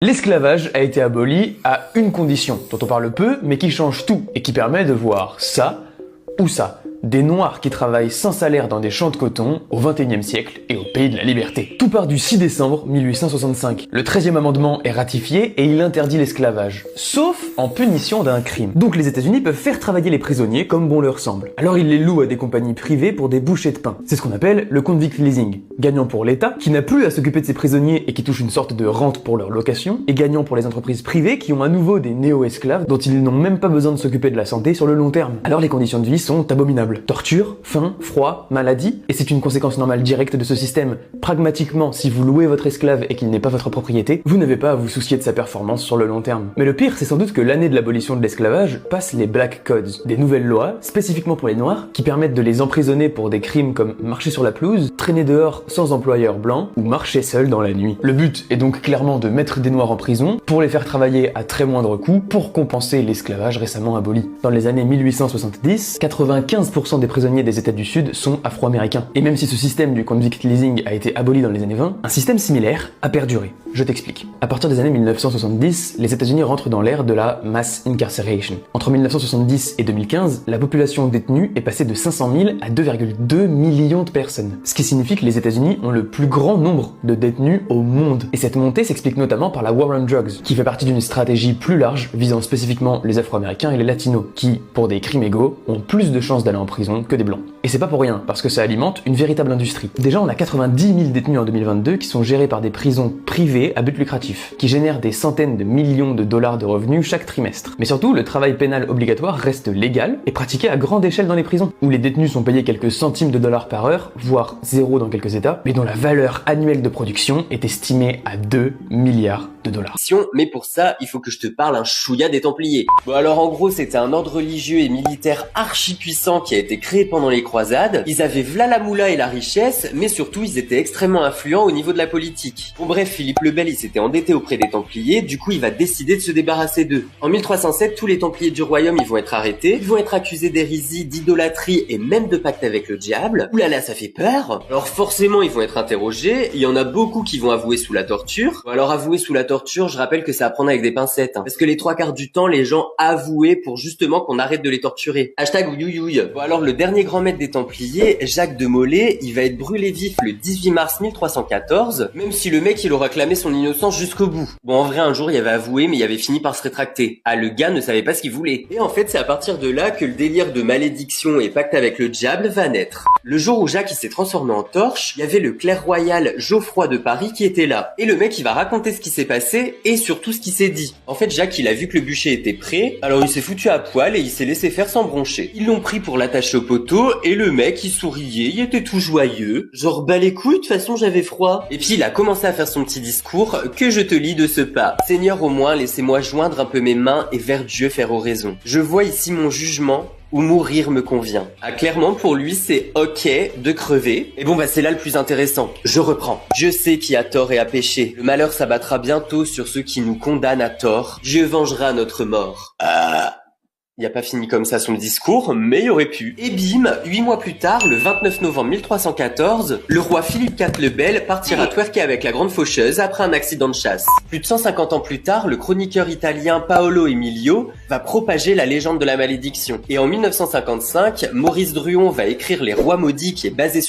L'esclavage a été aboli à une condition, dont on parle peu, mais qui change tout, et qui permet de voir ça ou ça. Des Noirs qui travaillent sans salaire dans des champs de coton au XXIe siècle et au pays de la liberté. Tout part du 6 décembre 1865. Le 13e amendement est ratifié et il interdit l'esclavage, sauf en punition d'un crime. Donc les États-Unis peuvent faire travailler les prisonniers comme bon leur semble. Alors ils les louent à des compagnies privées pour des bouchées de pain. C'est ce qu'on appelle le convict leasing. Gagnant pour l'État, qui n'a plus à s'occuper de ses prisonniers et qui touche une sorte de rente pour leur location, et gagnant pour les entreprises privées qui ont à nouveau des néo-esclaves dont ils n'ont même pas besoin de s'occuper de la santé sur le long terme. Alors les conditions de vie sont abominables. Torture, faim, froid, maladie, et c'est une conséquence normale directe de ce système. Pragmatiquement, si vous louez votre esclave et qu'il n'est pas votre propriété, vous n'avez pas à vous soucier de sa performance sur le long terme. Mais le pire, c'est sans doute que l'année de l'abolition de l'esclavage passe les Black Codes, des nouvelles lois, spécifiquement pour les Noirs, qui permettent de les emprisonner pour des crimes comme marcher sur la pelouse, traîner dehors sans employeur blanc, ou marcher seul dans la nuit. Le but est donc clairement de mettre des Noirs en prison, pour les faire travailler à très moindre coût, pour compenser l'esclavage récemment aboli. Dans les années 1870, 95% des prisonniers des États du Sud sont afro-américains. Et même si ce système du convict leasing a été aboli dans les années 20, un système similaire a perduré. Je t'explique. À partir des années 1970, les États-Unis rentrent dans l'ère de la mass incarceration. Entre 1970 et 2015, la population détenue est passée de 500 000 à 2,2 millions de personnes. Ce qui signifie que les États-Unis ont le plus grand nombre de détenus au monde. Et cette montée s'explique notamment par la War on Drugs, qui fait partie d'une stratégie plus large visant spécifiquement les Afro-Américains et les Latinos, qui, pour des crimes égaux, ont plus de chances d'aller en prison que des blancs. Et c'est pas pour rien, parce que ça alimente une véritable industrie. Déjà, on a 90 000 détenus en 2022 qui sont gérés par des prisons privées à but lucratif, qui génèrent des centaines de millions de dollars de revenus chaque trimestre. Mais surtout, le travail pénal obligatoire reste légal et pratiqué à grande échelle dans les prisons, où les détenus sont payés quelques centimes de dollars par heure, voire zéro dans quelques états, mais dont la valeur annuelle de production est estimée à 2 milliards de dollars. Mais pour ça, il faut que je te parle un chouïa des Templiers. Bon alors en gros, c'était un ordre religieux et militaire archi puissant qui a été créé pendant les croisades. Ils avaient v'là la moula et la richesse, mais surtout ils étaient extrêmement influents au niveau de la politique. Bon bref, Philippe le Bel il s'était endetté auprès des Templiers, du coup il va décider de se débarrasser d'eux. En 1307, tous les Templiers du royaume ils vont être arrêtés, ils vont être accusés d'hérésie, d'idolâtrie et même de pacte avec le diable. Oulala, ça fait peur. Alors forcément ils vont être interrogés, il y en a beaucoup qui vont avouer sous la torture. Alors avouer sous la torture, je rappelle que c'est à prendre avec des pincettes, parce que les 3/4 du temps les gens avouaient pour justement qu'on arrête de les torturer. Hashtag ouïouïouï. Bon alors le dernier grand maître des Templiers, Jacques de Molay, il va être brûlé vif le 18 mars 1314, même si le mec il aura clamé son innocence jusqu'au bout. Bon en vrai un jour il avait avoué mais il avait fini par se rétracter. Ah le gars ne savait pas ce qu'il voulait. Et en fait c'est à partir de là que le délire de malédiction et pacte avec le diable va naître. Le jour où Jacques il s'est transformé en torche, il y avait le clerc royal Geoffroy de Paris qui était là. Et le mec il va raconter ce qui s'est passé et surtout ce qui s'est dit. En fait Jacques il a vu que le bûcher était prêt, alors il s'est foutu à poil et il s'est laissé faire sans broncher. Ils l'ont pris pour l'attacher au poteau et le mec il souriait, il était tout joyeux, genre bah les couilles de toute façon j'avais froid. Et puis il a commencé à faire son petit discours que je te lis de ce pas. Seigneur au moins laissez-moi joindre un peu mes mains et vers Dieu faire oraison. Je vois ici mon jugement ou mourir me convient. Ah clairement pour lui c'est ok de crever. Et bon bah c'est là le plus intéressant. Je reprends. Dieu sait qui a tort et a péché. Le malheur s'abattra bientôt sur ceux qui nous condamnent à tort. Dieu vengera notre mort. Il a pas fini comme ça son discours, mais il aurait pu. Et bim, 8 mois plus tard, le 29 novembre 1314, le roi Philippe IV le Bel partira twerker avec la grande faucheuse après un accident de chasse. Plus de 150 ans plus tard, le chroniqueur italien Paolo Emilio va propager la légende de la malédiction. Et en 1955, Maurice Druon va écrire Les Rois maudits qui est basé sur